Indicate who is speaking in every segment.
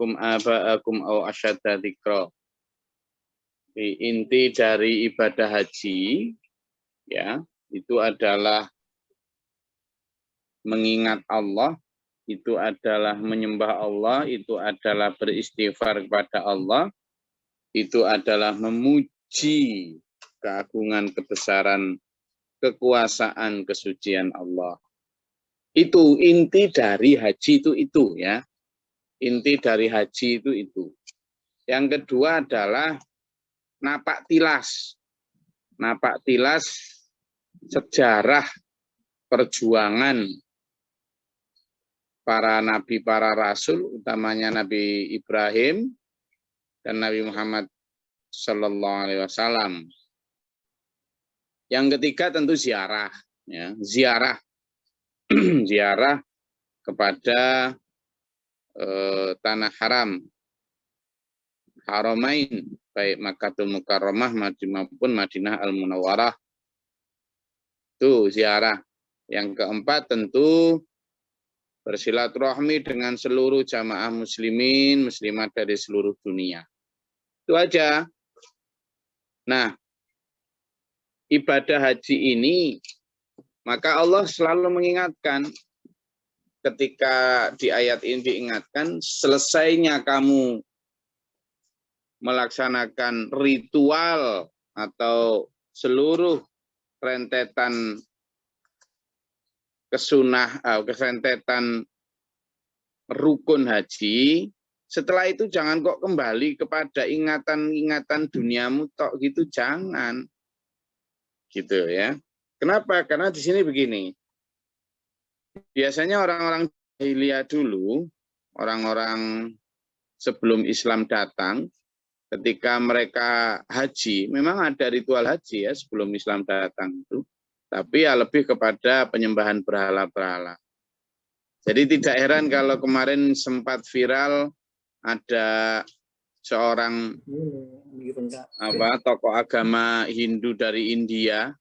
Speaker 1: kadhikrikum aba'akum au asyadda dzikra. Inti dari ibadah haji ya, itu adalah mengingat Allah, itu adalah menyembah Allah, itu adalah beristighfar kepada Allah, itu adalah memuji keagungan, kebesaran, kekuasaan, kesucian Allah. Itu inti dari haji itu ya. Inti dari haji itu. Yang kedua adalah napak tilas. Napak tilas sejarah perjuangan para nabi, para rasul, utamanya Nabi Ibrahim dan Nabi Muhammad Sallallahu Alaihi Wasallam. Yang ketiga tentu ziarah, ya, ziarah kepada tanah haram, haramain, baik Makkahul Mukarramah maupun Madinah Al-Munawwarah. Itu ziarah. Yang keempat tentu bersilaturahmi dengan seluruh jamaah muslimin, muslimat dari seluruh dunia. Itu aja. Nah, ibadah haji ini, maka Allah selalu mengingatkan, ketika di ayat ini diingatkan, selesainya kamu melaksanakan ritual atau seluruh rentetan kerentetan rukun haji, setelah itu jangan kok kembali kepada ingatan-ingatan duniamu tok gitu, jangan. Gitu ya. Kenapa? Karena di sini begini. Biasanya orang-orang jahiliyah dulu, orang-orang sebelum Islam datang, ketika mereka haji, memang ada ritual haji ya sebelum Islam datang itu, tapi ya lebih kepada penyembahan berhala-berhala. Jadi tidak heran kalau kemarin sempat viral ada seorang tokoh agama Hindu dari India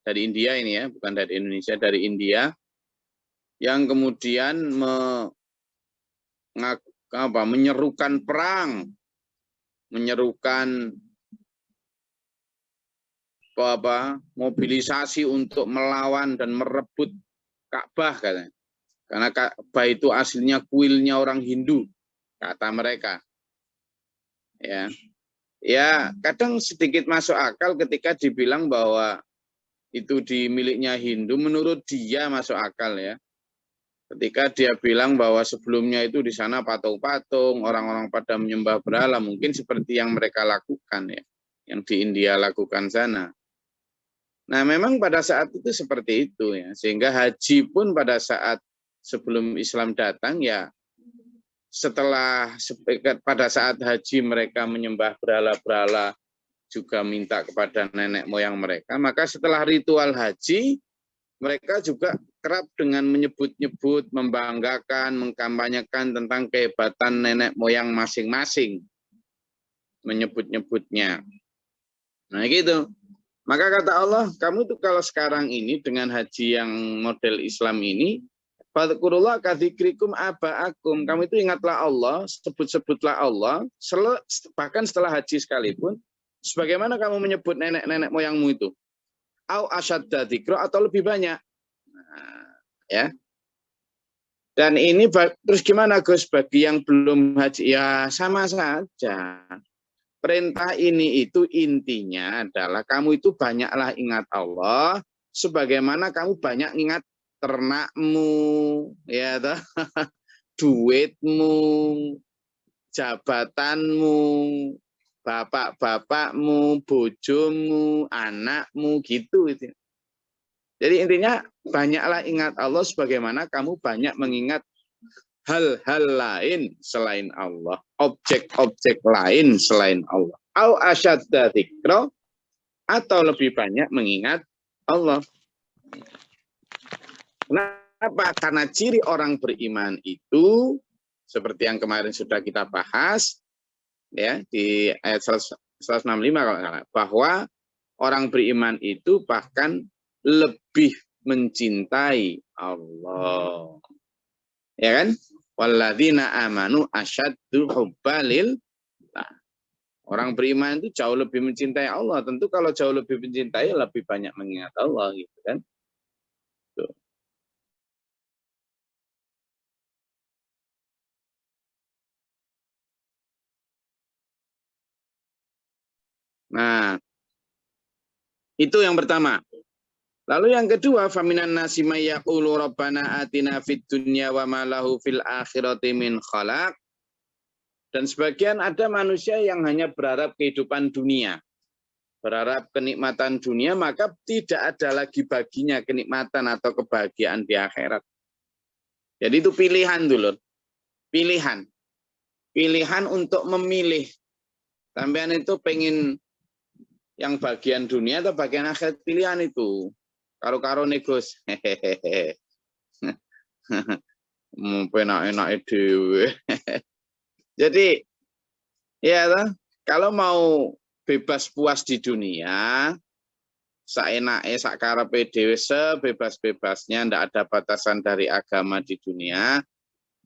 Speaker 1: ini ya, bukan dari Indonesia, dari India, yang kemudian menyerukan perang, menyerukan mobilisasi untuk melawan dan merebut Ka'bah katanya. Karena Ka'bah itu aslinya kuilnya orang Hindu, kata mereka. Ya, kadang sedikit masuk akal ketika dibilang bahwa itu di miliknya Hindu, menurut dia masuk akal ya. Ketika dia bilang bahwa sebelumnya itu di sana patung-patung, orang-orang pada menyembah berhala, mungkin seperti yang mereka lakukan ya, yang di India lakukan sana. Nah, memang pada saat itu seperti itu ya, sehingga haji pun pada saat sebelum Islam datang ya, pada saat haji mereka menyembah berhala-berhala, juga minta kepada nenek moyang mereka, maka setelah ritual haji mereka juga kerap dengan menyebut-nyebut, membanggakan, mengkampanyekan tentang kehebatan nenek moyang masing-masing, menyebut-nyebutnya. Nah gitu. Maka kata Allah, kamu tuh kalau sekarang ini dengan haji yang model Islam ini, fadhkurullah kadzikrikum aba'akum, kamu itu ingatlah Allah, sebut-sebutlah Allah, bahkan setelah haji sekalipun, sebagaimana kamu menyebut nenek-nenek moyangmu itu. Au asyadda dzikra, atau lebih banyak. Nah, ya. Dan ini terus gimana Gus bagi yang belum haji? Ya sama saja. Perintah ini itu intinya adalah kamu itu banyaklah ingat Allah, sebagaimana kamu banyak ingat ternakmu, ya toh, duitmu, jabatanmu, bapak-bapakmu, bojomu, anakmu, gitu. Jadi intinya banyaklah ingat Allah sebagaimana kamu banyak mengingat hal-hal lain selain Allah, objek-objek lain selain Allah. Au asyadda dzikra, atau lebih banyak mengingat Allah. Kenapa? Karena ciri orang beriman itu seperti yang kemarin sudah kita bahas ya di ayat 165 kalau salah, bahwa orang beriman itu bahkan lebih mencintai Allah. Ya kan? Walladzina amanu asyaddu hubbalil. Orang beriman itu jauh lebih mencintai Allah. Tentu kalau jauh lebih mencintai, lebih banyak mengingat Allah, gitu kan. Tuh. Nah, itu yang pertama. Lalu yang kedua, faminan nasi may yaqulu rabbana atina fid dunya wa ma lahu fil akhirati min khalaq. Dan sebagian ada manusia yang hanya berharap kehidupan dunia. Berharap kenikmatan dunia, maka tidak ada lagi baginya kenikmatan atau kebahagiaan di akhirat. Jadi itu pilihan dulu. Pilihan. Pilihan untuk memilih. Sampean itu pengen yang bagian dunia atau bagian akhirat, pilihan itu. Karo-karo negus. Hehehe. Enak-enak dhewe. Jadi ya kalau mau bebas puas di dunia, saenake sakarepe dhewe sebebas-bebasnya, ndak ada batasan dari agama di dunia,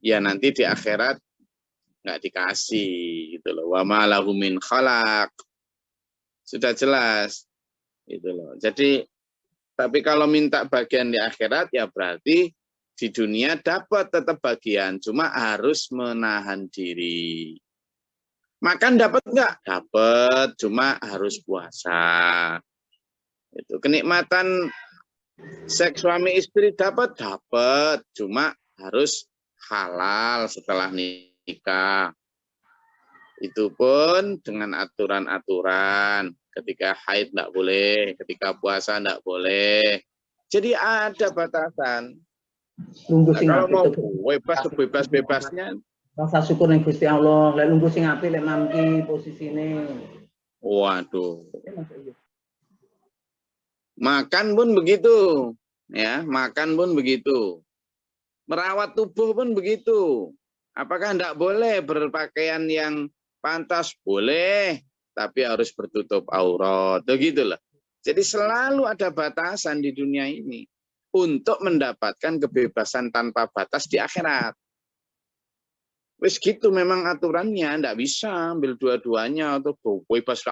Speaker 1: ya nanti di akhirat nggak dikasih gitu loh. Wa ma lahu min khalaq. Sudah jelas gitu loh. Jadi tapi kalau minta bagian di akhirat ya berarti di dunia dapat tetap bagian, cuma harus menahan diri. Makan dapat nggak? Dapat, cuma harus puasa. Itu kenikmatan seks suami istri dapat, cuma harus halal setelah nikah. Itu pun dengan aturan-aturan. Ketika haid enggak boleh, ketika puasa enggak boleh. Jadi ada batasan. Nah, kalau mau bebas sebebas-bebasnya,
Speaker 2: rasa syukur ning Gusti Allah, lek lungguh sing apik lek mangki posisine.
Speaker 1: Waduh. Makan pun begitu, ya, makan pun begitu. Merawat tubuh pun begitu. Apakah enggak boleh berpakaian yang pantas? Boleh, tapi harus bertutup aurat. Begitulah. Jadi selalu ada batasan di dunia ini untuk mendapatkan kebebasan tanpa batas di akhirat. Wes gitu memang aturannya, ndak bisa ambil dua-duanya atau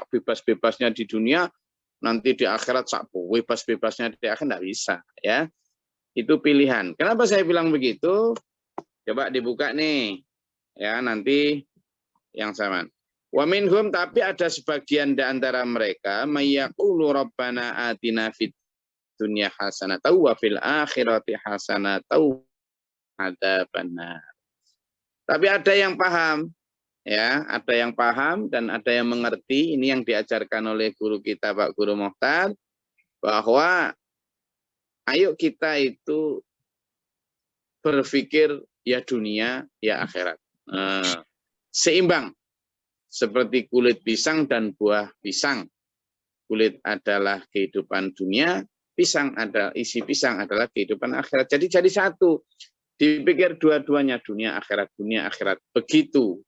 Speaker 1: bebas-bebasnya di dunia, nanti di akhirat sak bebas-bebasnya di akhirat, ndak bisa ya. Itu pilihan. Kenapa saya bilang begitu? Coba dibuka nih. Ya, nanti yang sama. Wa minhum, tapi ada sebagian di antara mereka mayyaqulu rabbana atina fid dunya hasanatan wa fil akhirati hasanatan adzabannar. Tapi ada yang paham, ya, ada yang paham dan ada yang mengerti. Ini yang diajarkan oleh guru kita Pak Guru Mokhtar, bahwa ayo kita itu berpikir ya dunia, ya akhirat. Seimbang, seperti kulit pisang dan buah pisang. Kulit adalah kehidupan dunia, isi pisang adalah kehidupan akhirat. Jadi satu. Dipikir dua-duanya, dunia akhirat, begitu.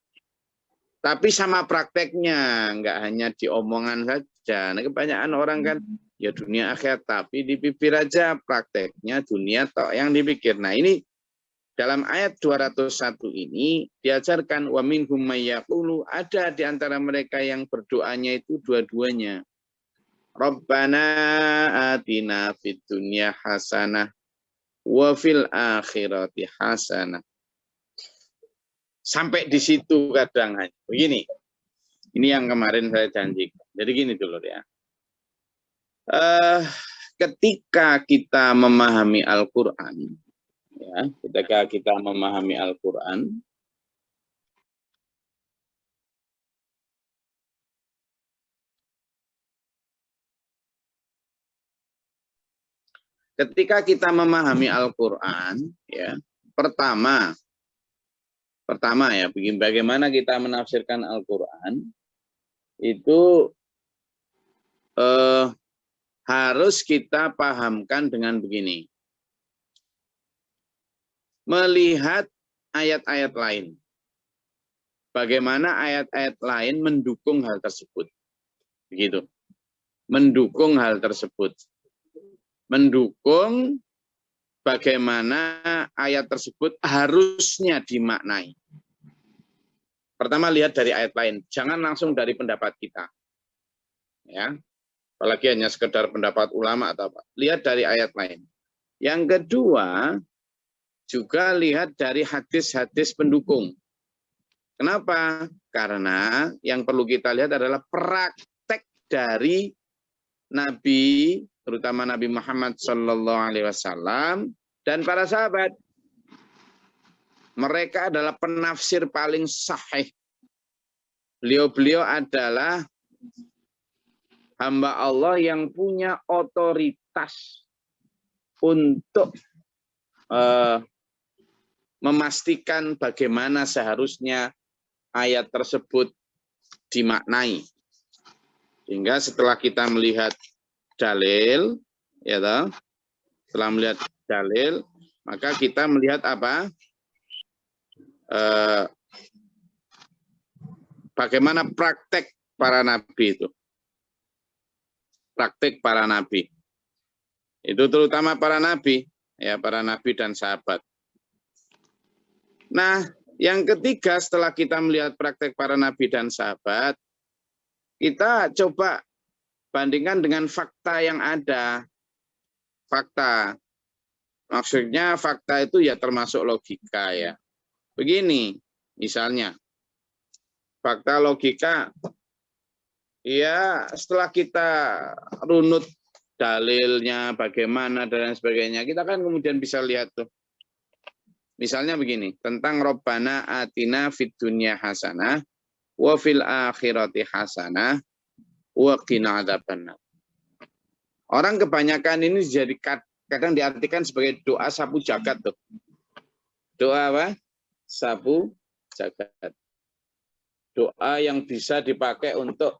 Speaker 1: Tapi sama prakteknya, enggak hanya di omongan saja. Nah, kebanyakan orang kan ya dunia akhirat, tapi di bibir aja, prakteknya dunia tok yang dipikir. Nah, ini dalam ayat 201 ini diajarkan wa minhum may yaqulu, ada di antara mereka yang berdoanya itu dua-duanya. Rabbana atina fid dunya hasanah wa fil akhirati hasanah. Sampai di situ kadang hanya begini. Ini yang kemarin saya janjikan. Jadi gini dulu ya. Ketika kita memahami Al-Qur'an, ya, ketika kita memahami Al-Qur'an, ketika kita memahami Al-Qur'an, ya, pertama ya, bagaimana kita menafsirkan Al-Qur'an itu harus kita pahamkan dengan begini. Melihat ayat-ayat lain. Bagaimana ayat-ayat lain mendukung hal tersebut. Begitu. Mendukung hal tersebut. Mendukung bagaimana ayat tersebut harusnya dimaknai. Pertama lihat dari ayat lain, jangan langsung dari pendapat kita. Ya. Apalagi hanya sekedar pendapat ulama atau apa. Lihat dari ayat lain. Yang kedua, juga lihat dari hadis-hadis pendukung. Kenapa? Karena yang perlu kita lihat adalah praktek dari Nabi, terutama Nabi Muhammad SAW dan para sahabat. Mereka adalah penafsir paling sahih. Beliau-beliau adalah hamba Allah yang punya otoritas untuk memastikan bagaimana seharusnya ayat tersebut dimaknai. Sehingga setelah kita melihat dalil, ya toh, setelah melihat dalil, maka kita melihat apa? Bagaimana praktek para nabi itu. Praktek para nabi. Itu terutama para nabi, ya para nabi dan sahabat. Nah, yang ketiga setelah kita melihat praktek para nabi dan sahabat, kita coba bandingkan dengan fakta yang ada. Fakta. Maksudnya fakta itu ya termasuk logika ya. Begini, misalnya. Fakta logika, ya setelah kita runut dalilnya bagaimana dan lain sebagainya, kita kan kemudian bisa lihat tuh. Misalnya begini, tentang Rabbana atina fid dunya hasanah wa fil akhirati hasanah wa qina adzabannar. Orang kebanyakan ini jadi kadang diartikan sebagai doa sapu jagat tuh. Doa apa? Sapu jagat. Doa yang bisa dipakai untuk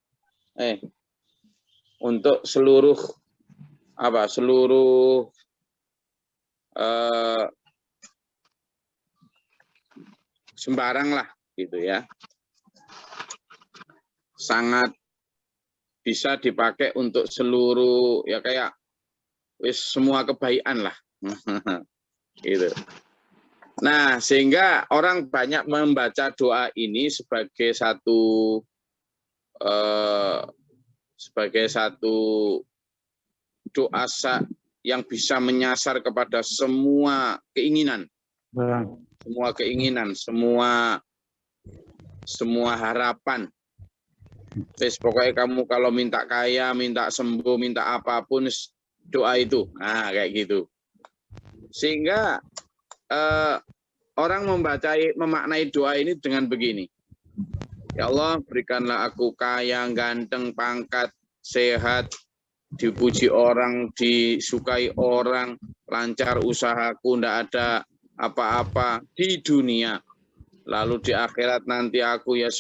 Speaker 1: seluruh sembarang lah gitu ya. Sangat bisa dipakai untuk seluruh ya kayak semua kebaikan lah. Gitu. Nah, sehingga orang banyak membaca doa ini sebagai satu doa yang bisa menyasar kepada semua keinginan. Semua keinginan, semua harapan. Pokoknya kamu kalau minta kaya, minta sembuh, minta apapun, doa itu. Nah, kayak gitu. Sehingga orang memaknai doa ini dengan begini. Ya Allah, berikanlah aku kaya, ganteng, pangkat, sehat, dipuji orang, disukai orang, lancar usahaku, tidak ada apa-apa di dunia. Lalu di akhirat nanti aku ya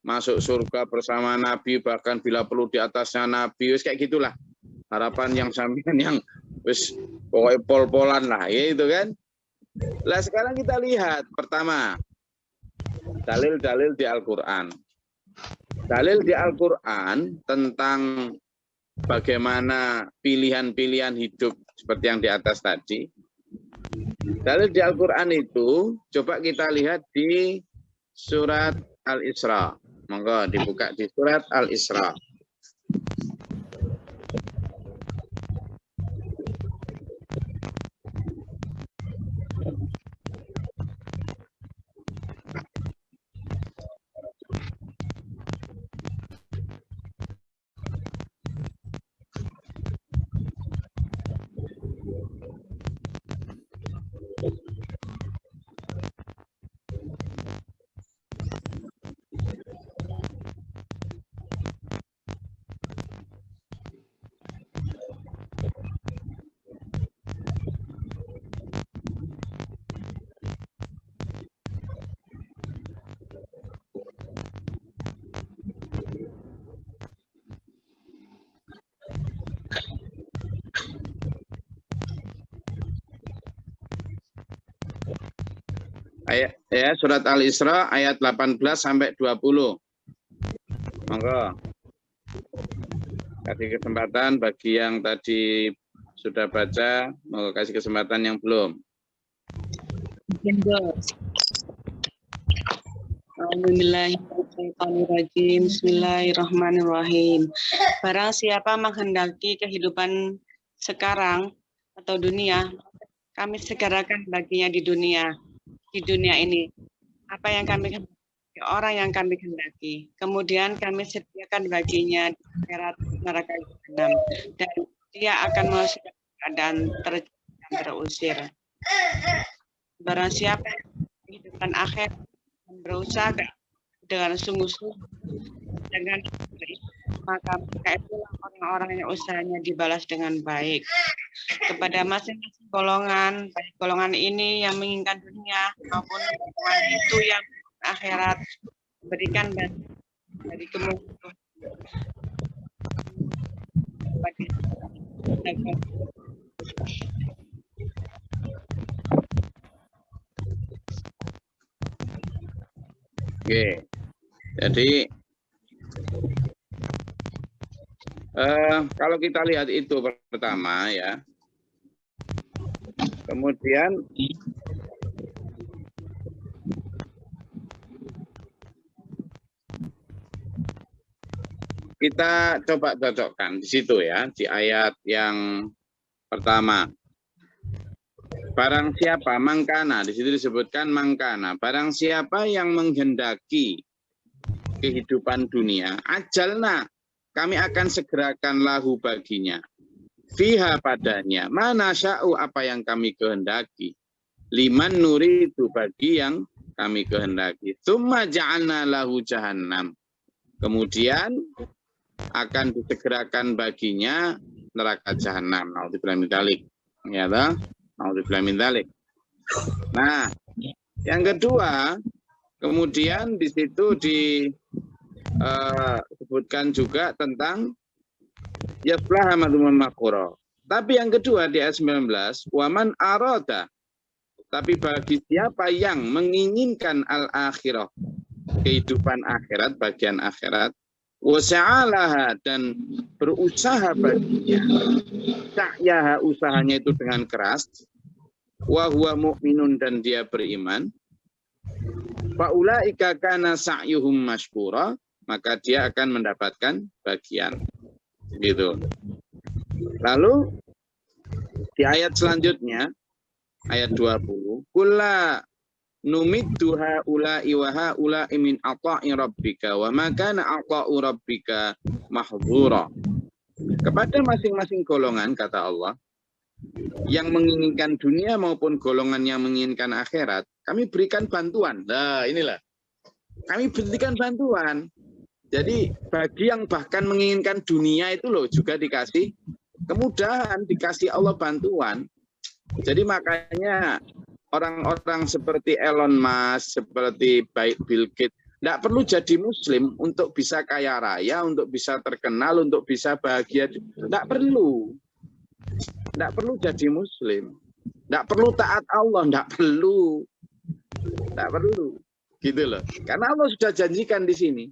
Speaker 1: masuk surga bersama Nabi, bahkan bila perlu di atasnya Nabi, wis kayak gitulah. Harapan yang sampean yang wis pokoknya pol-polan lah, ya itu kan. Nah sekarang kita lihat pertama dalil-dalil di Al-Quran. Dalil di Al-Quran tentang bagaimana pilihan-pilihan hidup seperti yang di atas tadi. Dalil di Al-Quran itu coba kita lihat di surat Al-Isra. Monggo dibuka di surat Al-Isra. Ayat ya surat Al-Isra ayat 18 sampai 20. Monggo. Kasih kesempatan bagi yang tadi sudah baca, mau kasih kesempatan yang belum.
Speaker 3: Bismillahirrahmanirrahim. Barang siapa menghendaki kehidupan sekarang atau dunia, kami segerakan baginya di dunia ini. Apa yang kami hendaki, orang yang kami kehendaki. Kemudian kami sediakan baginya di akhirat neraka jahanam, dan dia akan masuk keadaan terusir. Barang siapa yang kehidupan akhir berusaha dengan sungguh-sungguh dengan baik, maka itulah orang-orang yang usahanya dibalas dengan baik. Kepada masing-masing golongan, baik golongan ini yang menginginkan dunia maupun golongan itu yang akhirat, berikan dari kemungkinan
Speaker 1: Oke, jadi kalau kita lihat itu pertama ya, kemudian kita coba cocokkan di situ ya, di ayat yang pertama. Barang siapa mangkana, di situ disebutkan mangkana. Barang siapa yang menghendaki kehidupan dunia, ajalna, kami akan segerakan lahu baginya. Fiha padanya, mana sya'u apa yang kami kehendaki. Liman nuri itu bagi yang kami kehendaki. Tsumma ja'alna lahu jahannam. Kemudian akan disegerakan baginya neraka jahanam. Naudzubillah min dzalik. Ya toh? Naudzubillah min dzalik. Nah, yang kedua, kemudian di situ disebutkan juga tentang yaslaha madhuman makura. Tapi yang kedua di ayat 19, waman arada. Tapi bagi siapa yang menginginkan al-akhirah, kehidupan akhirat, bagian akhirat, wasa'alaha dan berusaha baginya, sa'yaha usahanya itu dengan keras, wa huwa mu'minun dan dia beriman, faulaika kana sa'yuhum mashkura, maka dia akan mendapatkan bagian. Gitu. Lalu di ayat selanjutnya, ayat 20, kulla numiddu haula'i wa haula'i min ata'i rabbika wa ma kana ata'u rabbika mahdzura. Kepada masing-masing golongan, kata Allah, yang menginginkan dunia maupun golongan yang menginginkan akhirat, kami berikan bantuan. Nah, inilah. Kami berikan bantuan. Jadi bagi yang bahkan menginginkan dunia itu loh juga dikasih kemudahan, dikasih Allah bantuan. Jadi makanya orang-orang seperti Elon Musk, seperti Bill Gates, tidak perlu jadi muslim untuk bisa kaya raya, untuk bisa terkenal, untuk bisa bahagia. Tidak perlu. Tidak perlu jadi muslim. Tidak perlu taat Allah, tidak perlu. Tidak perlu. Gitu loh. Karena Allah sudah janjikan di sini.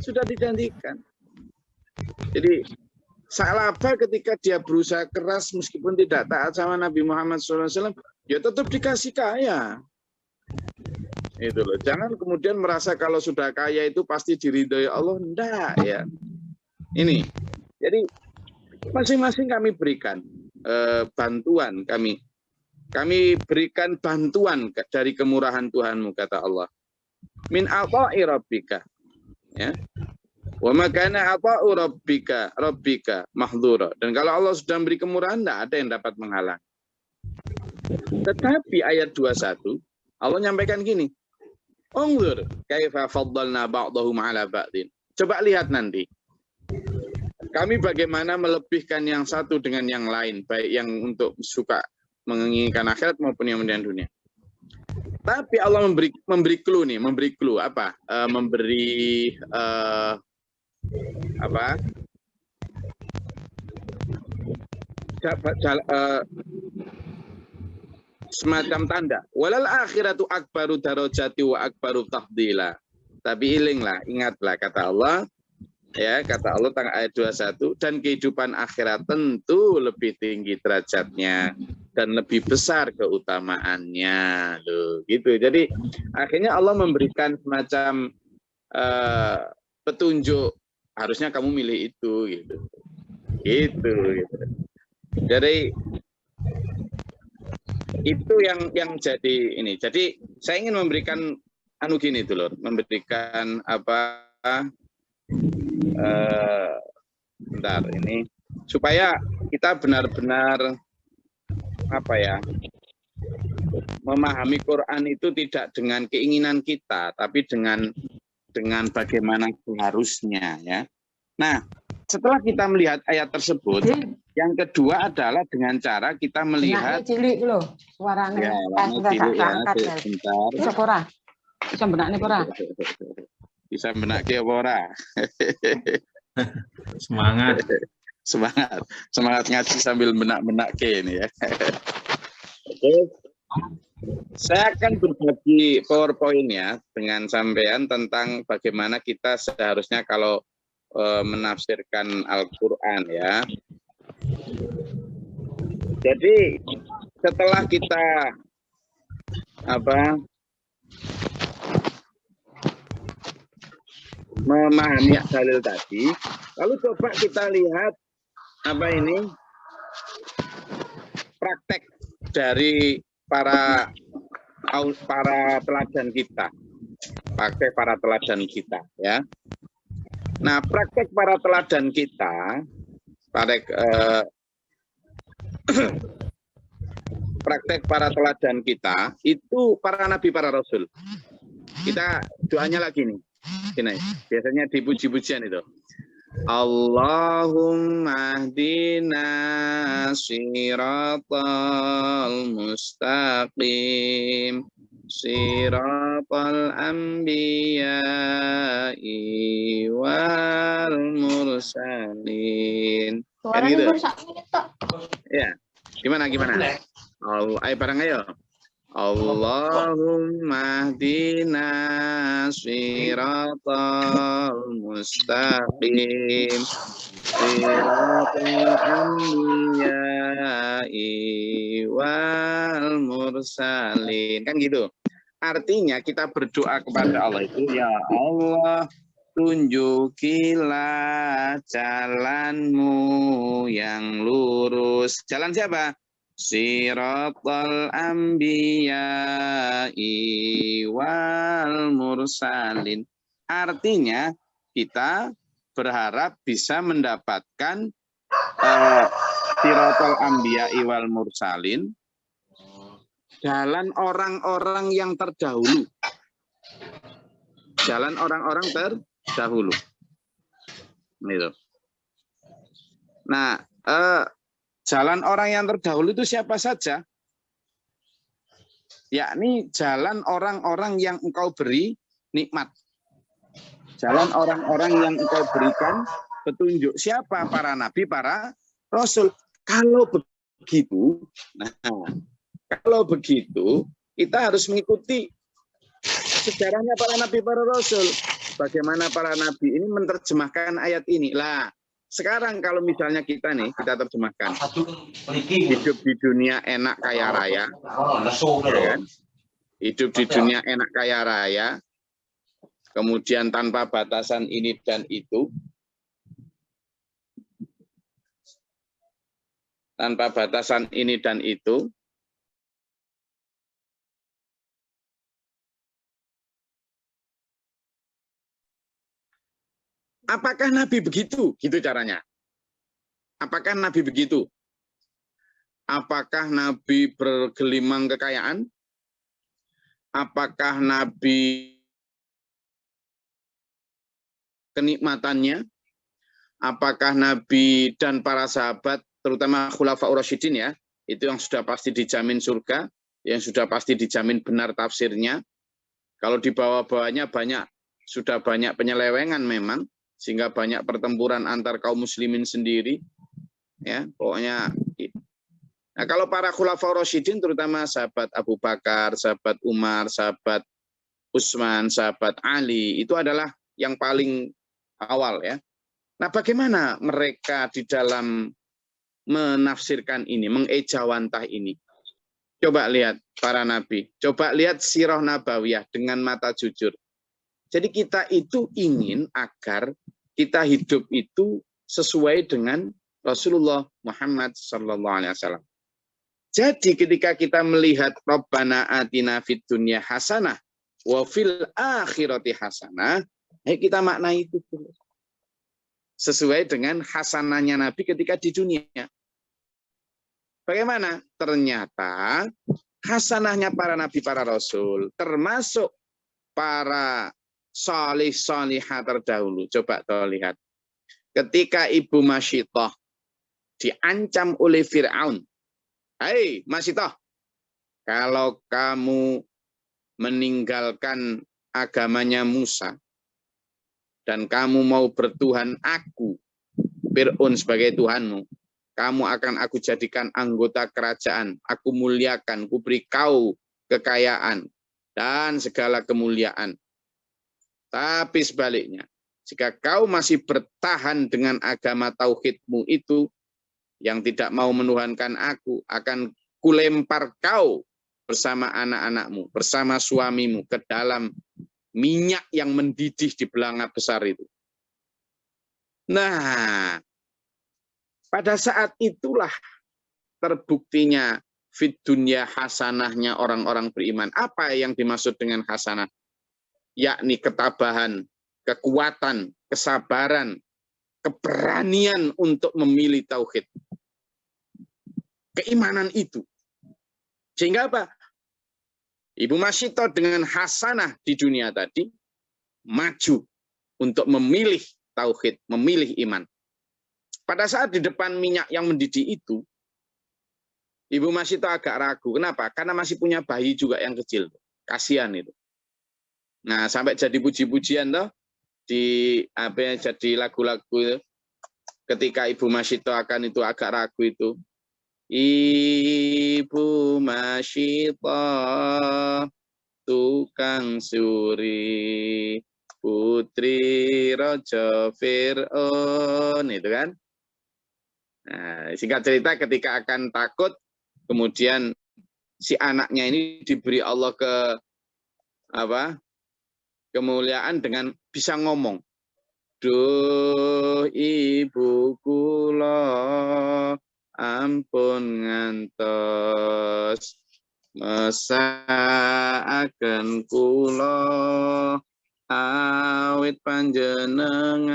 Speaker 1: Sudah dijanjikan. Jadi salah apa ketika dia berusaha keras meskipun tidak taat sama Nabi Muhammad SAW, ya tetap dikasih kaya. Itu loh. Jangan kemudian merasa kalau sudah kaya itu pasti diridhoi Allah. Enggak ya. Ini. Jadi masing-masing kami berikan bantuan kami. Kami berikan bantuan dari kemurahan Tuhanmu, kata Allah. Min ata'i rabbika. Ya. Wa makana ata'u rabbika mahdzura. Dan kalau Allah sudah memberi kemurahan, tidak ada yang dapat menghalang. Tetapi ayat 21, Allah nyampaikan gini. Unzur kaifa faddalna ba'dahum 'ala ba'din. Coba lihat nanti. Kami bagaimana melebihkan yang satu dengan yang lain, baik yang untuk suka menginginkan akhirat maupun yang menginginkan dunia. Tapi Allah memberi clue nih, memberi clue apa? Memberi apa? Semacam tanda. Walal akhiratu akbaru darajati wa akbaru tafdila. Tapi ilinglah, ingatlah kata Allah, Ya, kata Allah ayat 21, dan kehidupan akhirat tentu lebih tinggi derajatnya dan lebih besar keutamaannya. Loh, gitu. Jadi akhirnya Allah memberikan semacam petunjuk, harusnya kamu milih itu gitu. Gitu. Jadi itu yang jadi ini. Jadi saya ingin memberikan gini itu loh, memberikan apa bentar ini supaya kita benar-benar apa ya, memahami Quran itu tidak dengan keinginan kita, tapi dengan bagaimana seharusnya ya. Nah, setelah kita melihat ayat tersebut, yang kedua adalah dengan cara kita melihat
Speaker 4: cilik loh suaranya.
Speaker 1: Sebentar.
Speaker 4: Bisa ora? Bisa benakne ora?
Speaker 1: Bisa benake apa ora?
Speaker 5: Semangat.
Speaker 1: Semangat ngaji sambil benak-benake ini ya. Oke. Saya akan berbagi PowerPoint ya dengan sampean tentang bagaimana kita seharusnya kalau menafsirkan Al-Qur'an ya. Jadi setelah kita memahami dalil tadi, lalu coba kita lihat praktek dari para teladan kita, ya. Nah, praktek para teladan kita, praktek para teladan kita itu para nabi, para rasul. Kita doanya lagi nih, gini, biasanya di puji-pujian itu. Allahumma hdina siratal mustaqim siratal anbiya'i wal mursalin. Kan gitu? Ya, gimana? Ayo bareng ayo. Allahumma hdina siratal mustaqim siratal anbiya'i wal mursalin. Kan gitu. Artinya kita berdoa kepada Allah itu, ya Allah, tunjukilah jalanmu yang lurus. Jalan siapa? Siratal anbiya'i wal mursalin. Artinya kita berharap bisa mendapatkan siratal anbiya'i wal mursalin, jalan orang-orang yang terdahulu. Jalan orang-orang terdahulu. Gitu. Nah, jalan orang yang terdahulu itu siapa saja? Yakni jalan orang-orang yang engkau beri nikmat. Jalan orang-orang yang engkau berikan petunjuk. Siapa? Para nabi, para rasul. Kalau begitu, kita harus mengikuti sejarahnya para nabi, para rasul. Bagaimana para nabi ini menerjemahkan ayat ini. Lah, sekarang kalau misalnya kita terjemahkan, hidup di dunia enak kaya raya, ya kan? Hidup di dunia enak kaya raya, kemudian tanpa batasan ini dan itu, tanpa batasan ini dan itu. Apakah Nabi begitu? Gitu caranya. Apakah Nabi begitu? Apakah Nabi bergelimang kekayaan? Apakah Nabi kenikmatannya? Apakah Nabi dan para sahabat, terutama Khulafaur Rasyidin ya, itu yang sudah pasti dijamin surga, yang sudah pasti dijamin benar tafsirnya. Kalau di bawah-bawahnya sudah banyak penyelewengan memang, sehingga banyak pertempuran antar kaum muslimin sendiri, ya pokoknya. Nah, kalau para Khulafaur Rasyidin, terutama sahabat Abu Bakar, sahabat Umar, sahabat Utsman, sahabat Ali, itu adalah yang paling awal ya, Nah, bagaimana mereka di dalam menafsirkan ini, mengejawantah ini? Coba lihat para nabi, coba lihat sirah nabawiyah dengan mata jujur. Jadi kita itu ingin agar kita hidup itu sesuai dengan Rasulullah Muhammad SAW. Jadi ketika kita melihat Rabbana atina fid dunya hasanah wa fil akhirati hasanah, ayo kita maknai itu sesuai dengan hasanahnya Nabi ketika di dunia. Bagaimana? Ternyata hasanahnya para nabi, para rasul, termasuk para salih-salihah terdahulu. Coba tuh lihat. Ketika Ibu Masyitah diancam oleh Fir'aun. Hei Masyitah, kalau kamu meninggalkan agamanya Musa dan kamu mau bertuhan aku, Fir'aun sebagai Tuhanmu, kamu akan aku jadikan anggota kerajaan, aku muliakan, aku beri kau kekayaan dan segala kemuliaan. Tapi sebaliknya, jika kau masih bertahan dengan agama tauhidmu itu, yang tidak mau menuhankan aku, akan kulempar kau bersama anak-anakmu, bersama suamimu ke dalam minyak yang mendidih di belanga besar itu. Nah, pada saat itulah terbuktinya fit dunya hasanahnya orang-orang beriman. Apa yang dimaksud dengan hasanah? Yakni ketabahan, kekuatan, kesabaran, keberanian untuk memilih tauhid. Keimanan itu. Sehingga apa? Ibu Masyitah dengan hasanah di dunia tadi maju untuk memilih tauhid, memilih iman. Pada saat di depan minyak yang mendidih itu, Ibu Masyitah agak ragu. Kenapa? Karena masih punya bayi juga yang kecil. Kasihan itu. Nah, sampai jadi puji-pujian toh di apa jadi lagu-lagu ketika Ibu Masyitah akan itu agak ragu itu. Ibu Masyitah tukang suri putri Raja Fir'aun, itu kan. Nah, singkat cerita ketika akan takut, kemudian si anaknya ini diberi Allah kemuliaan dengan bisa ngomong. Duh ibu kula ampun ngantos mesakaken kula awit panjenengan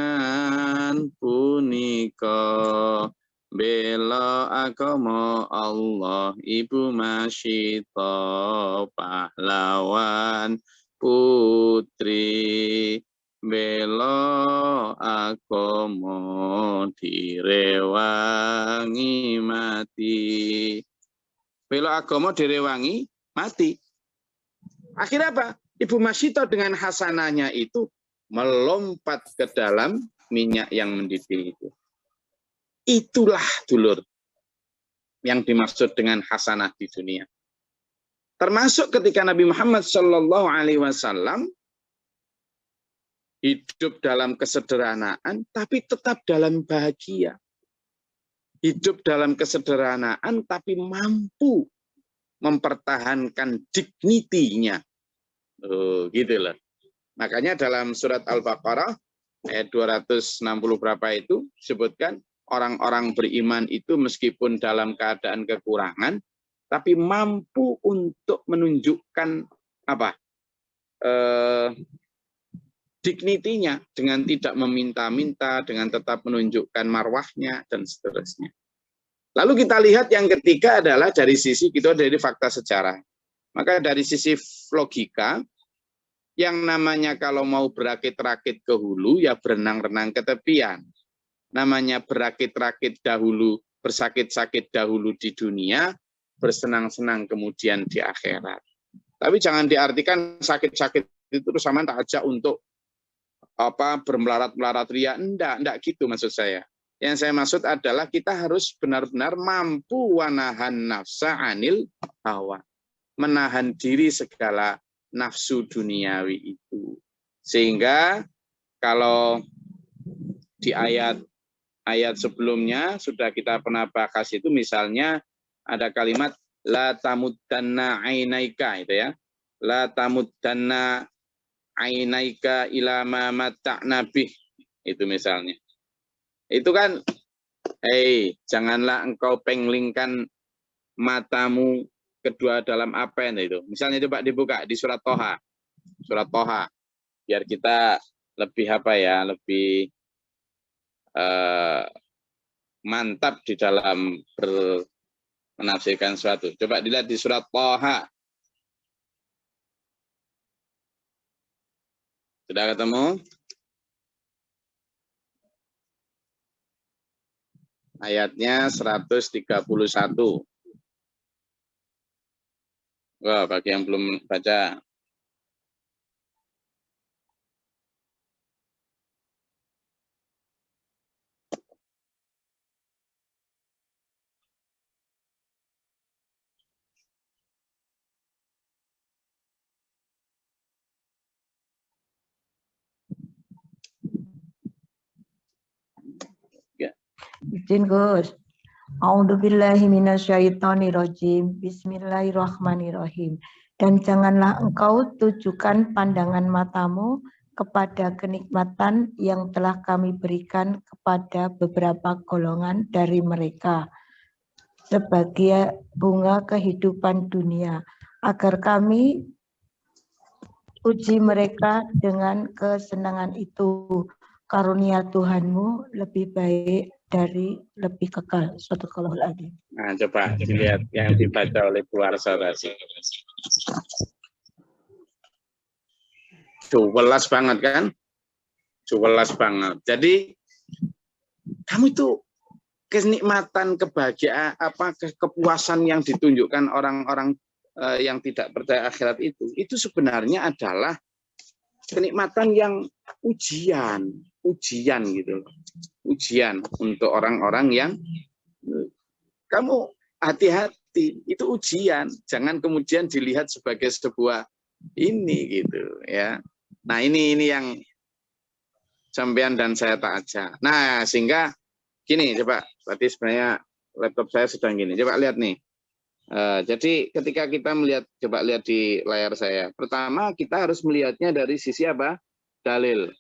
Speaker 1: punika bela agama Allah. Ibu Masyitah pahlawan putri bela agama direwangi mati. Bela agama direwangi mati. Akhirnya apa? Ibu Masyitah dengan hasanahnya itu melompat ke dalam minyak yang mendidih itu. Itulah dulur yang dimaksud dengan hasanah di dunia. Termasuk ketika Nabi Muhammad SAW hidup dalam kesederhanaan, tapi tetap dalam bahagia. Hidup dalam kesederhanaan, tapi mampu mempertahankan dignity-nya. Oh, gitu loh. Makanya dalam surat Al-Baqarah ayat 260 berapa itu disebutkan orang-orang beriman itu meskipun dalam keadaan kekurangan, tapi mampu untuk menunjukkan dignity-nya dengan tidak meminta-minta, dengan tetap menunjukkan marwahnya dan seterusnya. Lalu kita lihat yang ketiga adalah dari sisi dari fakta sejarah. Maka dari sisi logika, yang namanya kalau mau berakit-rakit ke hulu, ya berenang-renang ke tepian. Namanya berakit-rakit dahulu, bersakit-sakit dahulu di dunia, bersenang-senang kemudian di akhirat. Tapi jangan diartikan sakit-sakit itu terus sama tak ajak untuk bermelarat-melarat ria. Enggak gitu maksud saya. Yang saya maksud adalah kita harus benar-benar mampu wanahan nafsa anil hawa. Menahan diri segala nafsu duniawi itu. Sehingga kalau di ayat sebelumnya sudah kita pernah bahas itu, misalnya ada kalimat la tamuddanna ainaika itu ya. La tamuddanna ainaika ila ma matta'na bih. Itu misalnya. Itu kan janganlah engkau penglingkan matamu kedua dalam apa itu. Misalnya coba dibuka di surat Toha. Surat Toha. Biar kita lebih lebih mantap di dalam menafsirkan sesuatu. Coba dilihat di surat Toha. Sudah ketemu? Ayatnya 131. Wah, bagi yang belum baca.
Speaker 5: Izin Gus. A'udzubillahi minasyaitonirrajim. Bismillahirrahmanirrahim. Dan janganlah engkau tujukan pandangan matamu kepada kenikmatan yang telah kami berikan kepada beberapa golongan dari mereka sebagai bunga kehidupan dunia, agar kami uji mereka dengan kesenangan itu. Karunia Tuhanmu lebih baik dari lebih kekal. Sadaqallahul adzim.
Speaker 1: Nah, coba dilihat yang dibaca oleh Bu Arsa tadi. Cuwelas banget kan? Cuwelas banget. Jadi kamu itu kenikmatan, kebahagiaan, kepuasan yang ditunjukkan orang-orang yang tidak percaya akhirat itu sebenarnya adalah kenikmatan yang ujian gitu loh. Ujian untuk orang-orang yang kamu hati-hati, itu ujian, jangan kemudian dilihat sebagai sebuah ini gitu ya. Nah, ini yang sampean dan saya tak aja. Nah, sehingga gini, coba tadi sebenarnya laptop saya sedang gini. Coba lihat nih. Jadi ketika kita coba lihat di layar saya. Pertama kita harus melihatnya dari sisi apa? Dalil.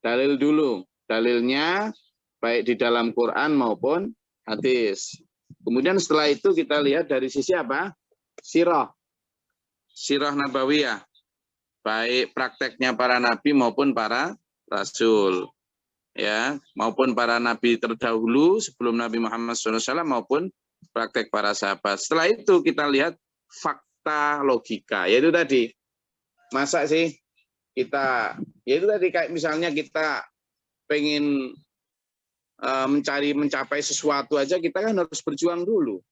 Speaker 1: Dalil dulu. Dalilnya baik di dalam Quran maupun hadis. Kemudian setelah itu kita lihat dari sisi apa? Sirah. Sirah Nabawiyah. Baik prakteknya para nabi maupun para rasul. Ya, maupun para nabi terdahulu sebelum Nabi Muhammad SAW maupun praktek para sahabat. Setelah itu kita lihat fakta logika, yaitu tadi, masa sih kita, yaitu tadi kayak misalnya kita pengen mencapai sesuatu aja, kita kan harus berjuang dulu.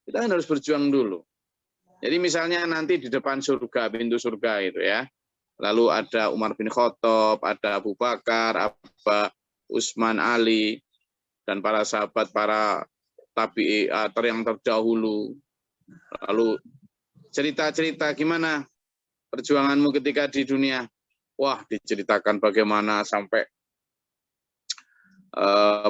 Speaker 1: Kita kan harus berjuang dulu. Jadi misalnya nanti di depan surga, pintu surga itu ya, lalu ada Umar bin Khattab, ada Abu Bakar, Utsman, Ali, dan para sahabat, para tabi'in yang terdahulu. Lalu cerita-cerita gimana perjuanganmu ketika di dunia. Wah, diceritakan bagaimana sampai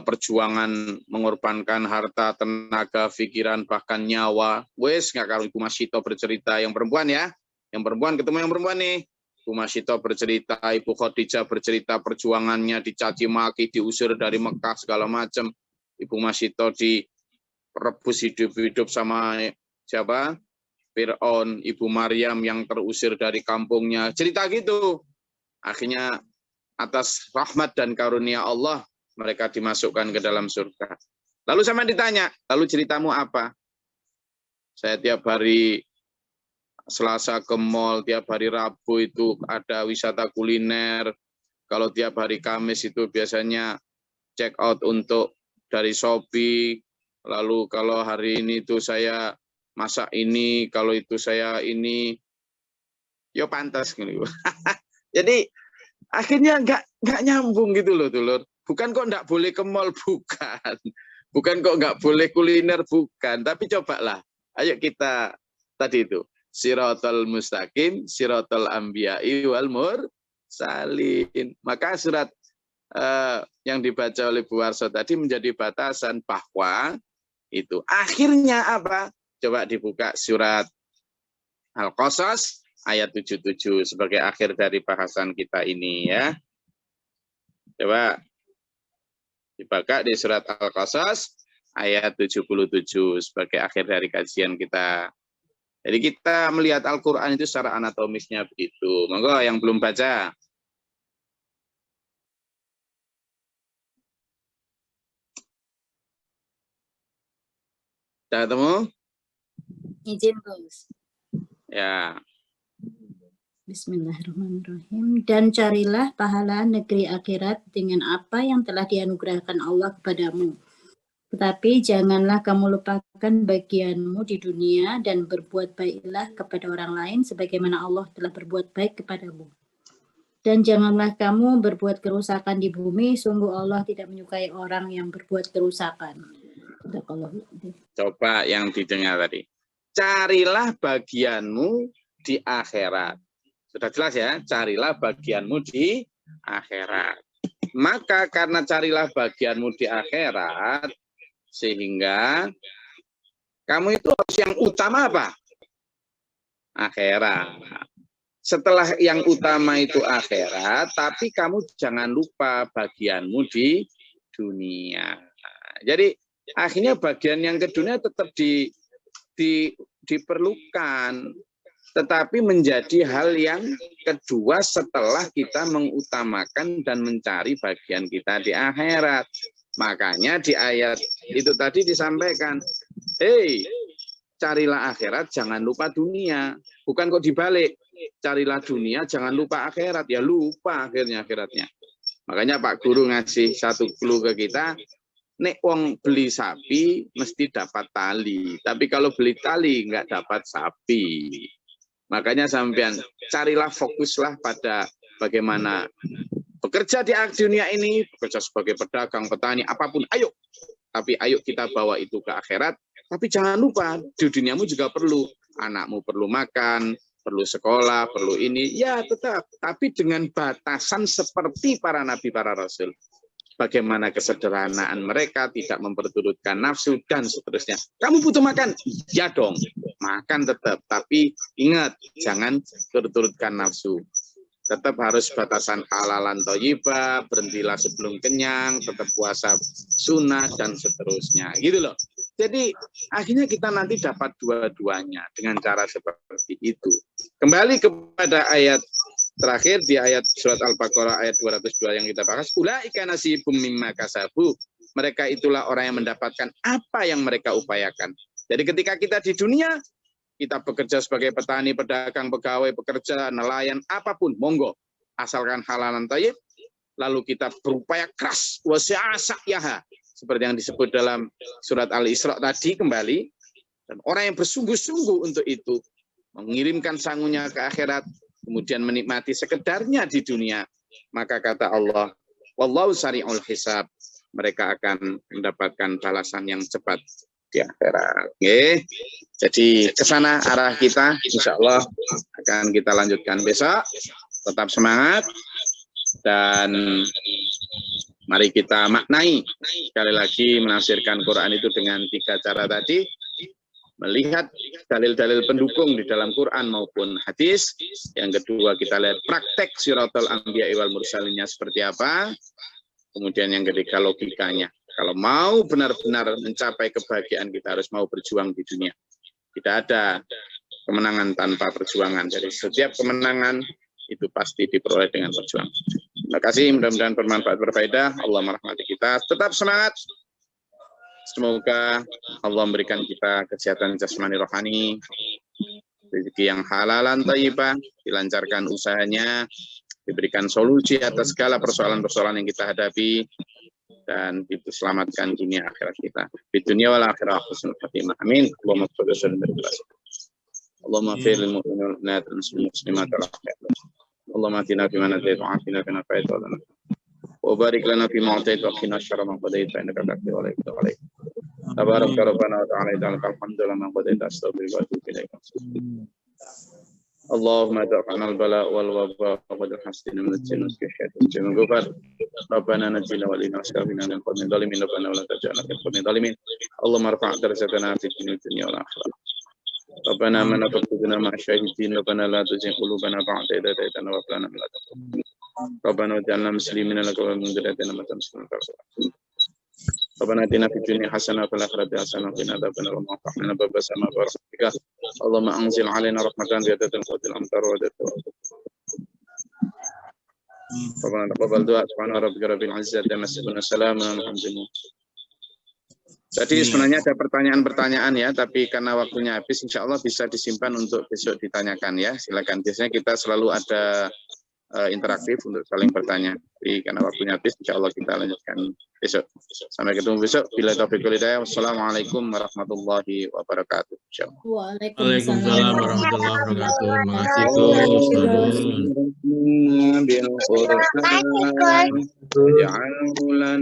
Speaker 1: perjuangan mengorbankan harta, tenaga, pikiran, bahkan nyawa. Wes, nggak kalau Ibu Masito bercerita, yang perempuan ya. Yang perempuan ketemu yang perempuan nih. Ibu Masito bercerita, Ibu Khadijah bercerita perjuangannya, dicaci maki, diusir dari Mekah segala macam. Ibu Masito direbus hidup-hidup sama siapa? Fir'aun, Ibu Maryam yang terusir dari kampungnya. Cerita gitu. Akhirnya atas rahmat dan karunia Allah mereka dimasukkan ke dalam surga. Lalu sama ditanya, lalu ceritamu apa? Saya tiap hari Selasa ke mall, tiap hari Rabu itu ada wisata kuliner. Kalau tiap hari Kamis itu biasanya check out untuk dari Shopee. Lalu kalau hari ini itu saya masak ini, kalau itu saya ini. Yo pantas gitu. Jadi akhirnya nggak nyambung gitu loh, Dulur. Bukan kok nggak boleh ke mall, bukan. Bukan kok nggak boleh kuliner, bukan. Tapi cobalah, ayo kita tadi itu. Siratal mustaqim, siratal anbiya'i wal mursalin. Maka surat yang dibaca oleh Bu Warso tadi menjadi batasan bahwa itu akhirnya apa? Coba dibuka surat Al-Qasas ayat 77 sebagai akhir dari bahasan kita ini ya. Coba dibuka di surat Al-Qasas ayat 77 sebagai akhir dari kajian kita. Jadi kita melihat Al-Quran itu secara anatomisnya begitu. Monggo yang belum baca. Sudah ketemu?
Speaker 6: Izin, Gus.
Speaker 1: Ya.
Speaker 6: Bismillahirrahmanirrahim. Dan carilah pahala negeri akhirat dengan apa yang telah dianugerahkan Allah kepadamu. Tetapi janganlah kamu lupakan bagianmu di dunia dan berbuat baiklah kepada orang lain sebagaimana Allah telah berbuat baik kepadamu. Dan janganlah kamu berbuat kerusakan di bumi, sungguh Allah tidak menyukai orang yang berbuat kerusakan.
Speaker 1: Coba yang didengar tadi. Carilah bagianmu di akhirat. Sudah jelas ya, carilah bagianmu di akhirat. Maka karena carilah bagianmu di akhirat, sehingga kamu itu harus yang utama apa? Akhirat. Setelah yang utama itu akhirat, tapi kamu jangan lupa bagianmu di dunia. Jadi akhirnya bagian yang ke dunia tetap diperlukan, tetapi menjadi hal yang kedua setelah kita mengutamakan dan mencari bagian kita di akhirat. Makanya di ayat itu tadi disampaikan, hei, carilah akhirat, jangan lupa dunia. Bukan kok dibalik, carilah dunia, jangan lupa akhirat. Ya lupa akhirnya akhiratnya. Makanya Pak Guru ngasih satu clue ke kita, nek wong beli sapi mesti dapat tali, tapi kalau beli tali nggak dapat sapi. Makanya sampean carilah, fokuslah pada bagaimana bekerja di dunia ini, bekerja sebagai pedagang, petani, apapun, ayo. Tapi ayo kita bawa itu ke akhirat, tapi jangan lupa di duniamu juga perlu. Anakmu perlu makan, perlu sekolah, perlu ini, ya tetap. Tapi dengan batasan seperti para nabi, para rasul. Bagaimana kesederhanaan mereka, tidak memperturutkan nafsu, dan seterusnya. Kamu butuh makan? Ya dong, makan tetap. Tapi ingat, jangan turut-turutkan nafsu. Tetap harus batasan halalan thayyibah, berhentilah sebelum kenyang, tetap puasa sunnah, dan seterusnya. Gitu loh. Jadi akhirnya kita nanti dapat dua-duanya dengan cara seperti itu. Kembali kepada ayat terakhir di ayat surat Al-Baqarah ayat 202 yang kita bahas, ulaika nasibum mimma kasabu. Mereka itulah orang yang mendapatkan apa yang mereka upayakan. Jadi ketika kita di dunia, kita bekerja sebagai petani, pedagang, pegawai, pekerja, nelayan, apapun, monggo. Asalkan halalan thayyib, lalu kita berupaya keras, wasi'asa'yaha. Seperti yang disebut dalam surat Al-Isra tadi kembali. Dan orang yang bersungguh-sungguh untuk itu, mengirimkan sangunya ke akhirat, kemudian menikmati sekedarnya di dunia, maka kata Allah, wallahu sari'ul hisab, mereka akan mendapatkan balasan yang cepat di akhirat. Oke. Jadi ke sana arah kita, insya Allah akan kita lanjutkan besok. Tetap semangat dan mari kita maknai sekali lagi menafsirkan Quran itu dengan 3 cara tadi. Melihat dalil-dalil pendukung di dalam Quran maupun hadis. Yang kedua kita lihat praktek siratal anbiya wal mursalinnya seperti apa. Kemudian yang ketiga logikanya. Kalau mau benar-benar mencapai kebahagiaan kita harus mau berjuang di dunia. Tidak ada kemenangan tanpa perjuangan. Jadi setiap kemenangan itu pasti diperoleh dengan perjuangan. Terima kasih, mudah-mudahan bermanfaat, berfaedah. Allah merahmati kita. Tetap semangat. Semoga Allah memberikan kita kesehatan jasmani rohani, rezeki yang halalan thayyibah, dilancarkan usahanya, diberikan solusi atas segala persoalan-persoalan yang kita hadapi, dan diselamatkan dunia akhirat kita. Di dunia wal akhirah husnul khatimah. Amin. Allahumma shalli wa sallim Allahumma fir lil mu'minin wal mu'minat wal muslimat wal muslimat. Allahumma atina fi man hadayt wa afina fi man afayt wa lana. Wa barik lana fi ma atayt wa qina syarra ma qadayt fa innaka taqdi wa la yuqda alayk. Tabaraka rabbana wa ta'ala alhamdulillah ma qadayt astaghfiruka wa atubu ilaik. Allahumma da'fa'na al-bala wal wabah wa al-hasdina min al-jinn wa syaitan ghafar. Rabbana najina wa lina askafina min qawmin zalimin rabbana wa la taj'alna min qawmin zalimin. Allahumma rfa' darajatana fid dunya wal akhirah. Rabbana man taqabbal ma'a syahidin rabbana la tuzigh qulubana ba'da idh hadaytana wa hab lana min ladunka. Rabbana waj'alna muslimina laka wa min dhurriyyatina ummatan muslimatan. Rabbana atina fid dunya hasanah wa fil akhirati hasanah wa qina adzabannar wa qina adzaban sama barakika. Allahumma anzil 'alaina rahmatan ziyadatan fil amtar wa Rabbana taqabbal du'a subhana rabbika rabbil izzati amma yasifun salamun alhamdulillah. Jadi sebenarnya ada pertanyaan-pertanyaan ya, tapi karena waktunya habis, insya Allah bisa disimpan untuk besok ditanyakan ya. Silakan. Biasanya kita selalu ada interaktif untuk saling bertanya. Tapi karena waktunya habis, insya Allah kita lanjutkan besok. Sampai ketemu besok. Bila taufiq wal hidayah. Wassalamualaikum warahmatullahi wabarakatuh.
Speaker 7: Waalaikumsalam warahmatullahi wabarakatuh. Terima kasih, Gus.
Speaker 1: Bil Qur'an.